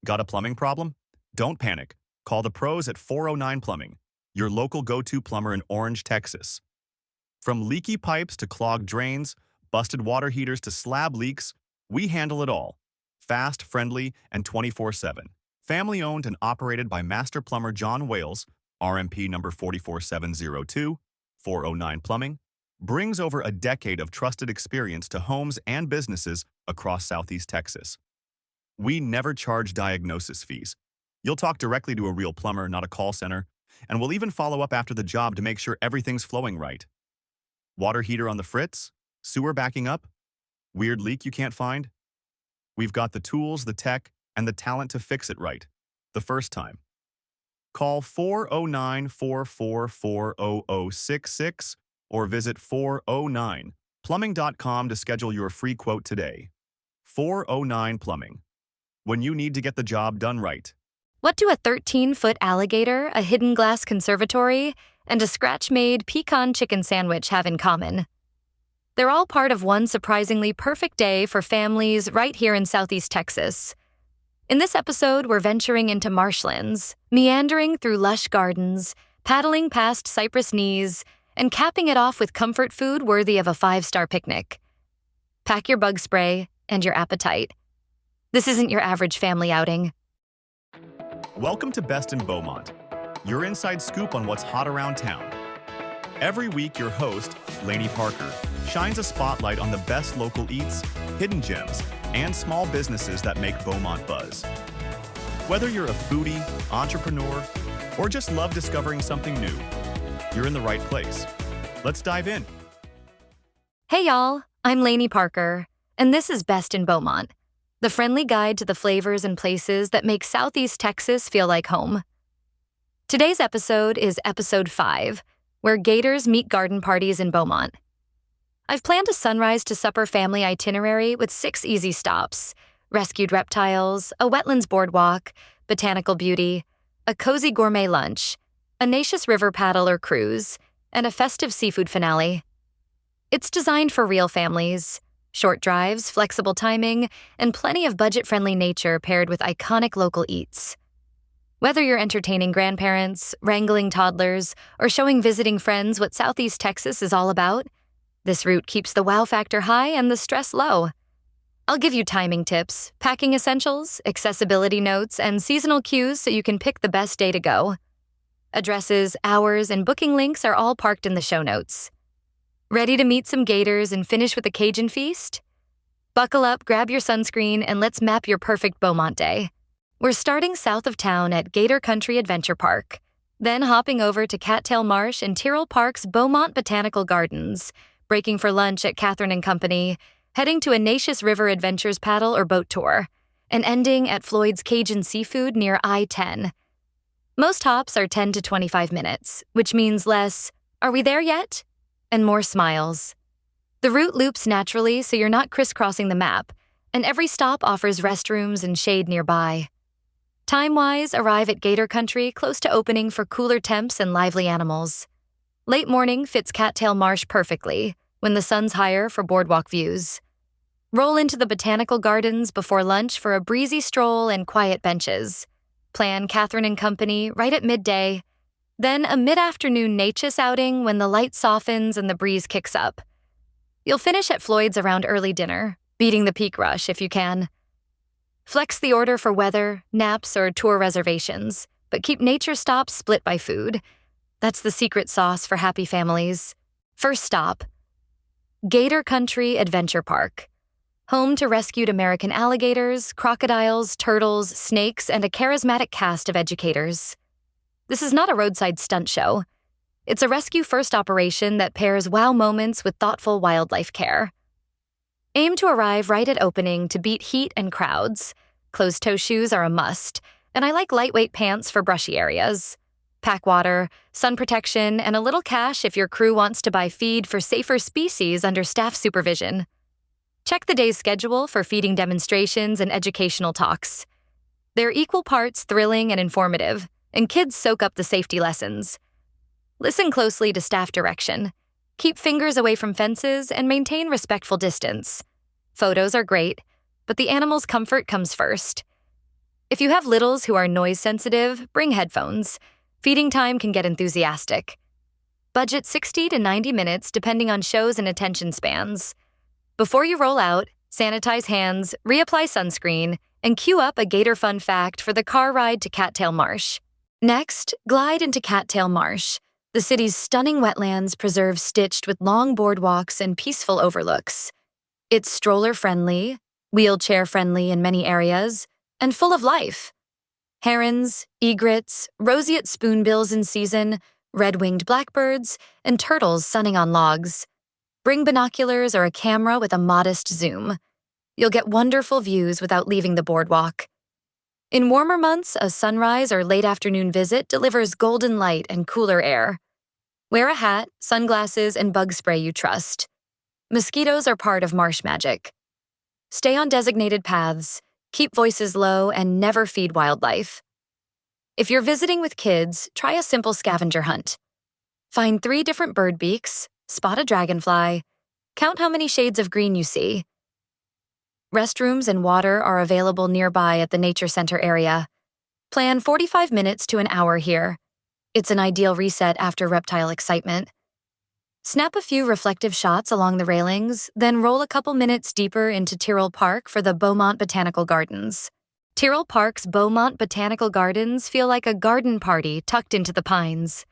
Got a plumbing problem? Don't panic. Call the pros at 409 Plumbing, your local go-to plumber in Orange, Texas. From leaky pipes to clogged drains, busted water heaters to slab leaks, we handle it all. Fast, friendly, and 24/7. Family-owned and operated by Master Plumber John Wales, RMP number 44702, 409 Plumbing, brings over a decade of trusted experience to homes and businesses across Southeast Texas. We never charge diagnosis fees. You'll talk directly to a real plumber, not a call center, and we'll even follow up after the job to make sure everything's flowing right. Water heater on the fritz? Sewer backing up? Weird leak you can't find? We've got the tools, the tech, and the talent to fix it right, the first time. Call 409-444-0066 or visit 409plumbing.com to schedule your free quote today. 409 Plumbing. When you need to get the job done right. What do a 13-foot alligator, a hidden glass conservatory, and a scratch-made pecan chicken sandwich have in common? They're all part of one surprisingly perfect day for families right here in Southeast Texas. In this episode, we're venturing into marshlands, meandering through lush gardens, paddling past cypress knees, and capping it off with comfort food worthy of a 5-star picnic. Pack your bug spray and your appetite. This isn't your average family outing. Welcome to Best in Beaumont, your inside scoop on what's hot around town. Every week, your host, Laini Parker, shines a spotlight on the best local eats, hidden gems, and small businesses that make Beaumont buzz. Whether you're a foodie, entrepreneur, or just love discovering something new, you're in the right place. Let's dive in. Hey y'all, I'm Laini Parker, and this is Best in Beaumont, the friendly guide to the flavors and places that make Southeast Texas feel like home. Today's episode is episode 5, where Gators meet garden parties in Beaumont. I've planned a sunrise to supper family itinerary with 6 easy stops: rescued reptiles, a wetlands boardwalk, botanical beauty, a cozy gourmet lunch, a Neches River paddle or cruise, and a festive seafood finale. It's designed for real families: short drives, flexible timing, and plenty of budget-friendly nature paired with iconic local eats. Whether you're entertaining grandparents, wrangling toddlers, or showing visiting friends what Southeast Texas is all about, this route keeps the wow factor high and the stress low. I'll give you timing tips, packing essentials, accessibility notes, and seasonal cues so you can pick the best day to go. Addresses, hours, and booking links are all parked in the show notes. Ready to meet some gators and finish with a Cajun feast? Buckle up, grab your sunscreen, and let's map your perfect Beaumont day. We're starting south of town at Gator Country Adventure Park, then hopping over to Cattail Marsh and Tyrrell Park's Beaumont Botanical Gardens, breaking for lunch at Catherine & Company, heading to a Neches River Adventures paddle or boat tour, and ending at Floyd's Cajun Seafood near I-10. Most hops are 10 to 25 minutes, which means less, "Are we there yet?" and more smiles. The route loops naturally so you're not crisscrossing the map, and every stop offers restrooms and shade nearby. Time-wise, arrive at Gator Country close to opening for cooler temps and lively animals. Late morning fits Cattail Marsh perfectly, when the sun's higher for boardwalk views. Roll into the Botanical Gardens before lunch for a breezy stroll and quiet benches. Plan Catherine & Company right at midday, then a mid-afternoon Neches outing when the light softens and the breeze kicks up. You'll finish at Floyd's around early dinner, beating the peak rush if you can. Flex the order for weather, naps, or tour reservations, but keep nature stops split by food. That's the secret sauce for happy families. First stop, Gator Country Adventure Park. Home to rescued American alligators, crocodiles, turtles, snakes, and a charismatic cast of educators. This is not a roadside stunt show. It's a rescue-first operation that pairs wow moments with thoughtful wildlife care. Aim to arrive right at opening to beat heat and crowds. Closed-toe shoes are a must, and I like lightweight pants for brushy areas. Pack water, sun protection, and a little cash if your crew wants to buy feed for safer species under staff supervision. Check the day's schedule for feeding demonstrations and educational talks. They're equal parts thrilling and informative, and kids soak up the safety lessons. Listen closely to staff direction. Keep fingers away from fences and maintain respectful distance. Photos are great, but the animal's comfort comes first. If you have littles who are noise sensitive, bring headphones. Feeding time can get enthusiastic. Budget 60 to 90 minutes depending on shows and attention spans. Before you roll out, sanitize hands, reapply sunscreen, and queue up a Gator fun fact for the car ride to Cattail Marsh. Next, glide into Cattail Marsh, the city's stunning wetlands preserve stitched with long boardwalks and peaceful overlooks. It's stroller-friendly, wheelchair-friendly in many areas, and full of life. Herons, egrets, roseate spoonbills in season, red-winged blackbirds, and turtles sunning on logs. Bring binoculars or a camera with a modest zoom. You'll get wonderful views without leaving the boardwalk. In warmer months, a sunrise or late afternoon visit delivers golden light and cooler air. Wear a hat, sunglasses, and bug spray you trust. Mosquitoes are part of marsh magic. Stay on designated paths, keep voices low, and never feed wildlife. If you're visiting with kids, try a simple scavenger hunt. Find 3 different bird beaks, spot a dragonfly, count how many shades of green you see. Restrooms and water are available nearby at the Nature Center area. Plan 45 minutes to an hour here. It's an ideal reset after reptile excitement. Snap a few reflective shots along the railings, then roll a couple minutes deeper into Tyrrell Park for the Beaumont Botanical Gardens. Tyrrell Park's Beaumont Botanical Gardens feel like a garden party tucked into the pines.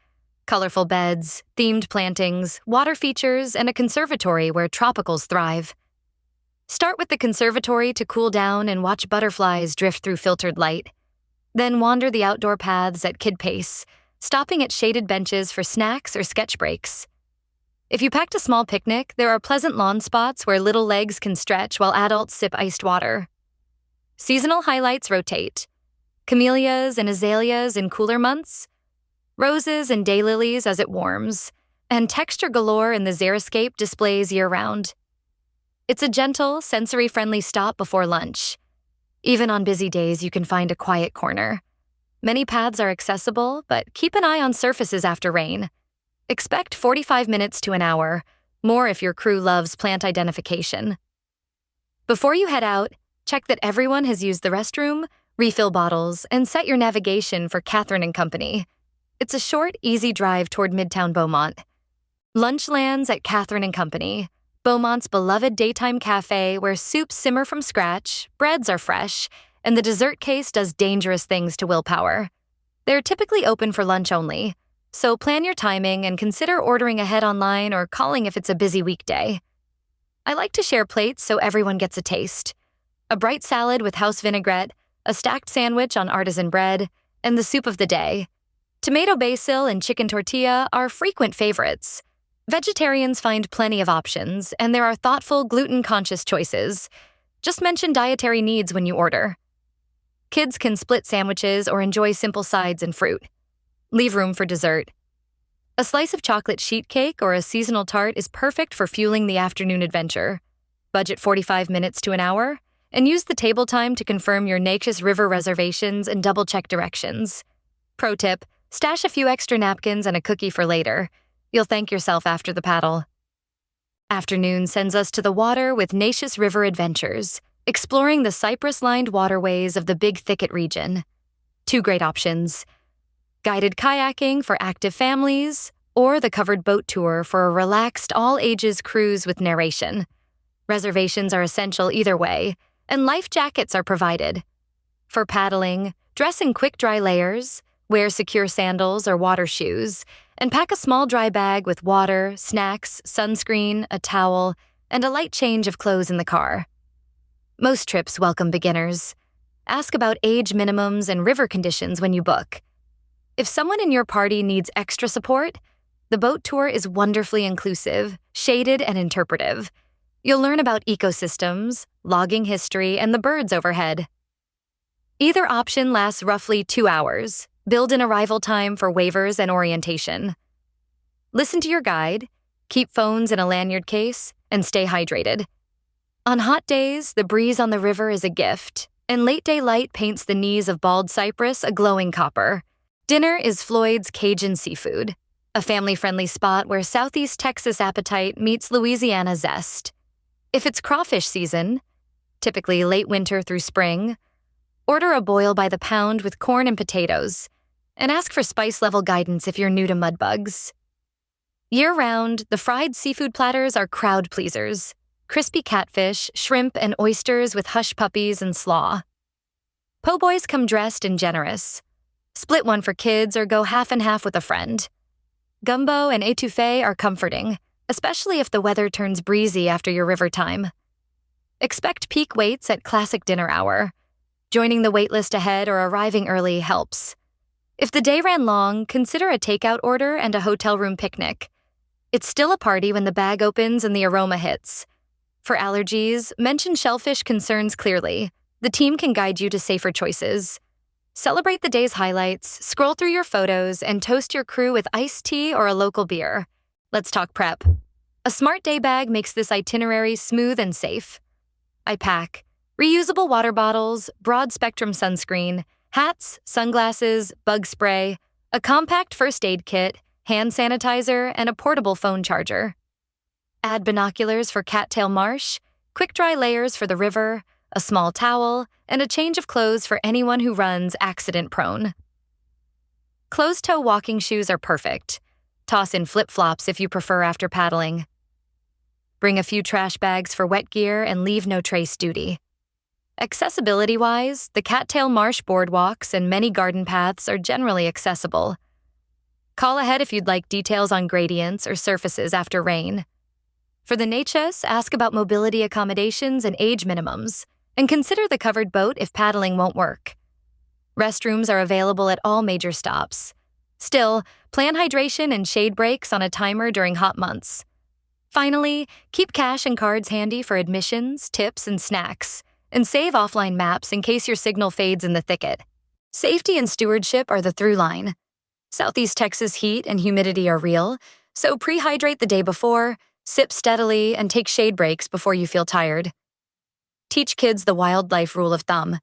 Colorful beds, themed plantings, water features, and a conservatory where tropicals thrive. Start with the conservatory to cool down and watch butterflies drift through filtered light. Then wander the outdoor paths at kid pace, stopping at shaded benches for snacks or sketch breaks. If you packed a small picnic, there are pleasant lawn spots where little legs can stretch while adults sip iced water. Seasonal highlights rotate. Camellias and azaleas in cooler months, roses and daylilies as it warms, and texture galore in the xeriscape displays year-round. It's a gentle, sensory-friendly stop before lunch. Even on busy days, you can find a quiet corner. Many paths are accessible, but keep an eye on surfaces after rain. Expect 45 minutes to an hour, more if your crew loves plant identification. Before you head out, check that everyone has used the restroom, refill bottles, and set your navigation for Catherine & Company. It's a short, easy drive toward Midtown Beaumont. Lunch lands at Catherine & Company, Beaumont's beloved daytime cafe where soups simmer from scratch, breads are fresh, and the dessert case does dangerous things to willpower. They're typically open for lunch only, so plan your timing and consider ordering ahead online or calling if it's a busy weekday. I like to share plates so everyone gets a taste. A bright salad with house vinaigrette, a stacked sandwich on artisan bread, and the soup of the day. Tomato basil and chicken tortilla are frequent favorites. Vegetarians find plenty of options, and there are thoughtful, gluten-conscious choices. Just mention dietary needs when you order. Kids can split sandwiches or enjoy simple sides and fruit. Leave room for dessert. A slice of chocolate sheet cake or a seasonal tart is perfect for fueling the afternoon adventure. Budget 45 minutes to an hour, and use the table time to confirm your Neches River reservations and double-check directions. Pro tip, stash a few extra napkins and a cookie for later. You'll thank yourself after the paddle. Afternoon sends us to the water with Neches River Adventures, exploring the cypress-lined waterways of the Big Thicket region. 2 great options: guided kayaking for active families, or the covered boat tour for a relaxed, all-ages cruise with narration. Reservations are essential either way, and life jackets are provided. For paddling, dress in quick dry layers, wear secure sandals or water shoes, and pack a small dry bag with water, snacks, sunscreen, a towel, and a light change of clothes in the car. Most trips welcome beginners. Ask about age minimums and river conditions when you book. If someone in your party needs extra support, the boat tour is wonderfully inclusive, shaded, and interpretive. You'll learn about ecosystems, logging history, and the birds overhead. Either option lasts roughly 2 hours. Build in arrival time for waivers and orientation. Listen to your guide, keep phones in a lanyard case, and stay hydrated. On hot days, the breeze on the river is a gift, and late day light paints the knees of bald cypress a glowing copper. Dinner is Floyd's Cajun Seafood, a family-friendly spot where Southeast Texas appetite meets Louisiana zest. If it's crawfish season, typically late winter through spring, Order a boil by the pound with corn and potatoes, and ask for spice level guidance if you're new to mud bugs. Year-round, the fried seafood platters are crowd pleasers. Crispy catfish, shrimp, and oysters with hush puppies and slaw. Po' boys come dressed and generous. Split one for kids or go half and half with a friend. Gumbo and étouffée are comforting, especially if the weather turns breezy after your river time. Expect peak waits at classic dinner hour. Joining the waitlist ahead or arriving early helps. If the day ran long, consider a takeout order and a hotel room picnic. It's still a party when the bag opens and the aroma hits. For allergies, mention shellfish concerns clearly. The team can guide you to safer choices. Celebrate the day's highlights, scroll through your photos, and toast your crew with iced tea or a local beer. Let's talk prep. A smart day bag makes this itinerary smooth and safe. I pack reusable water bottles, broad-spectrum sunscreen, hats, sunglasses, bug spray, a compact first aid kit, hand sanitizer, and a portable phone charger. Add binoculars for Cattail Marsh, quick-dry layers for the river, a small towel, and a change of clothes for anyone who runs accident-prone. Closed-toe walking shoes are perfect. Toss in flip-flops if you prefer after paddling. Bring a few trash bags for wet gear and leave no trace duty. Accessibility-wise, the Cattail Marsh boardwalks and many garden paths are generally accessible. Call ahead if you'd like details on gradients or surfaces after rain. For the Neches, ask about mobility accommodations and age minimums, and consider the covered boat if paddling won't work. Restrooms are available at all major stops. Still, plan hydration and shade breaks on a timer during hot months. Finally, keep cash and cards handy for admissions, tips, and snacks, and save offline maps in case your signal fades in the thicket. Safety and stewardship are the through line. Southeast Texas heat and humidity are real, so pre-hydrate the day before, sip steadily, and take shade breaks before you feel tired. Teach kids the wildlife rule of thumb.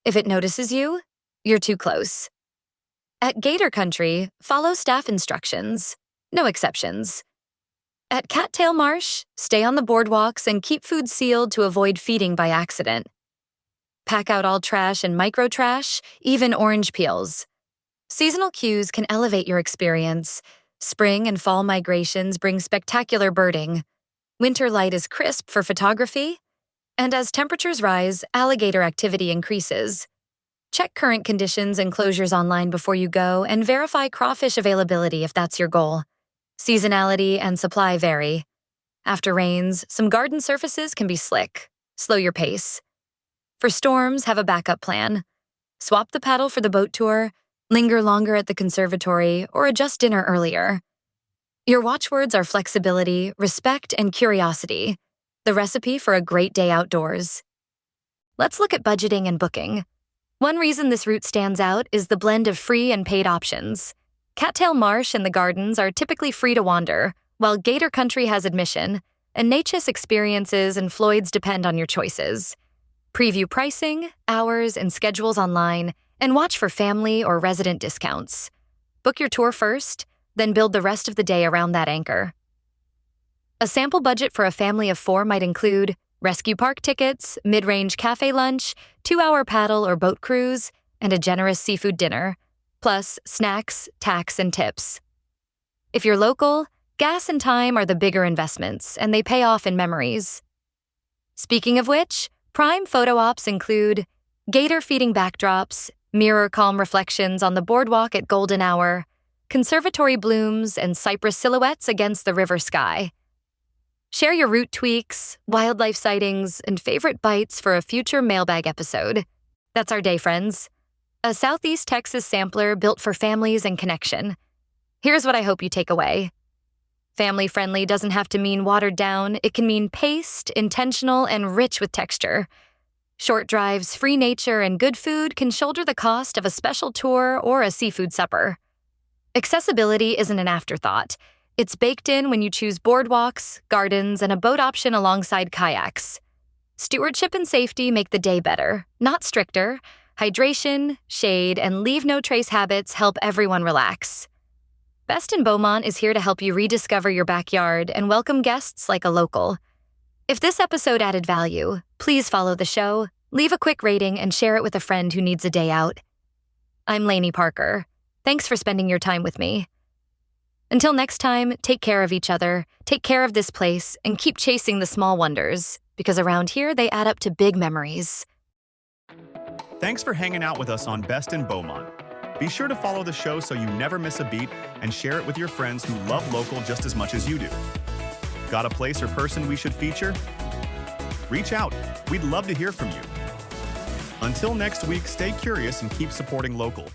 If it notices you, you're too close. At Gator Country, follow staff instructions. No exceptions. At Cattail Marsh, stay on the boardwalks and keep food sealed to avoid feeding by accident. Pack out all trash and micro-trash, even orange peels. Seasonal cues can elevate your experience. Spring and fall migrations bring spectacular birding. Winter light is crisp for photography. And as temperatures rise, alligator activity increases. Check current conditions and closures online before you go and verify crawfish availability if that's your goal. Seasonality and supply vary. After rains, some garden surfaces can be slick. Slow your pace. For storms, have a backup plan. Swap the paddle for the boat tour, linger longer at the conservatory, or adjust dinner earlier. Your watchwords are flexibility, respect, and curiosity, the recipe for a great day outdoors. Let's look at budgeting and booking. One reason this route stands out is the blend of free and paid options. Cattail Marsh and the gardens are typically free to wander, while Gator Country has admission, and Neches experiences and Floyd's depend on your choices. Preview pricing, hours, and schedules online, and watch for family or resident discounts. Book your tour first, then build the rest of the day around that anchor. A sample budget for a family of 4 might include rescue park tickets, mid-range cafe lunch, 2-hour paddle or boat cruise, and a generous seafood dinner, plus snacks, tax, and tips. If you're local, gas and time are the bigger investments, and they pay off in memories. Speaking of which, prime photo ops include gator feeding backdrops, mirror calm reflections on the boardwalk at golden hour, conservatory blooms, and cypress silhouettes against the river sky. Share your route tweaks, wildlife sightings, and favorite bites for a future mailbag episode. That's our day, friends. A Southeast Texas sampler built for families and connection. Here's what I hope you take away. Family-friendly doesn't have to mean watered down. It can mean paced, intentional, and rich with texture. Short drives, free nature, and good food can shoulder the cost of a special tour or a seafood supper. Accessibility isn't an afterthought. It's baked in when you choose boardwalks, gardens, and a boat option alongside kayaks. Stewardship and safety make the day better, not stricter. Hydration, shade, and leave-no-trace habits help everyone relax. Best in Beaumont is here to help you rediscover your backyard and welcome guests like a local. If this episode added value, please follow the show, Leave a quick rating and share it with a friend who needs a day out. I'm Laini Parker. Thanks for spending your time with me. Until next time, take care of each other, take care of this place, and keep chasing the small wonders, because around here they add up to big memories. Thanks for hanging out with us on Best in Beaumont. Be sure to follow the show so you never miss a beat and share it with your friends who love local just as much as you do. Got a place or person we should feature? Reach out. We'd love to hear from you. Until next week, stay curious and keep supporting local.